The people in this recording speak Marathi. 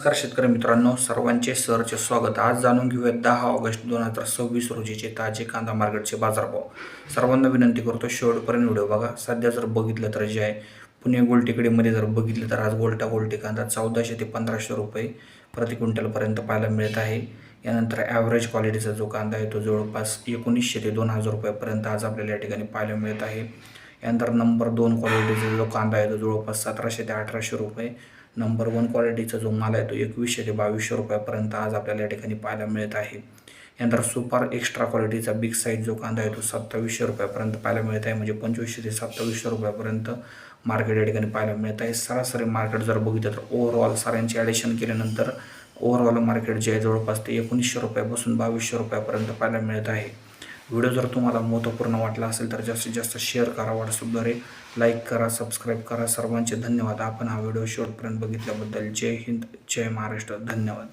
नमस्कार शेतकरी मित्रांनो, सर्वांचे सहर्ष स्वागत। आज जाणून घेऊया 10 ऑगस्ट 2026 रोजीचे ताजे कांदा मार्केटचे बाजारभाव। सर्वांना विनंती करतो शेवटपर्यंत व्हिडिओ बघा। सध्या जर बघितलं तर जे आहे पुणे गोल्ड जर बघितलं तर आज गोल्टी कांदा 1400 ते 1500 रुपये प्रति क्विंटलपर्यंत पाहायला मिळत आहे। यानंतर ॲव्हरेज क्वालिटीचा जो कांदा आहे तो जवळपास 1900 ते 2000 रुपयापर्यंत आज आपल्याला या ठिकाणी पाहायला मिळत आहे। यानंतर नंबर 2 क्वालिटीचा जो कांदा आहे तो जवळपास 1700 ते 1800 रुपये। नंबर 1 क्वालिटीचा जो माल आहे तो 2100 ते 2200 रुपयापर्यंत आज आपल्याला या ठिकाणी पाहायला मिळत आहे। यानंतर सुपर एक्स्ट्रा क्वालिटीचा बिग साईज जो कांदा आहे तो 2700 रुपयापर्यंत पाहायला मिळत आहे, म्हणजे 2500 ते 2700 रुपयापर्यंत मार्केट या ठिकाणी पाहायला मिळत आहे। सरासरी मार्केट जर बघितलं तर ओव्हरऑल साऱ्यांचे ॲडिशन केल्यानंतर ओव्हरऑल मार्केट जे आहे जवळपास ते 1900 रुपयापासून 2200 रुपयापर्यंत पाहायला मिळत आहे। व्हिडिओ जर तुम्हाला महत्त्वपूर्ण वाटला असेल तर जास्तीत जास्त शेअर करा, व्हॉट्सअपद्वारे लाईक करा, सबस्क्राईब करा। सर्वांचे धन्यवाद। आपण हा व्हिडिओ शेवटपर्यंत बघितल्याबद्दल। जय हिंद, जय महाराष्ट्र, धन्यवाद।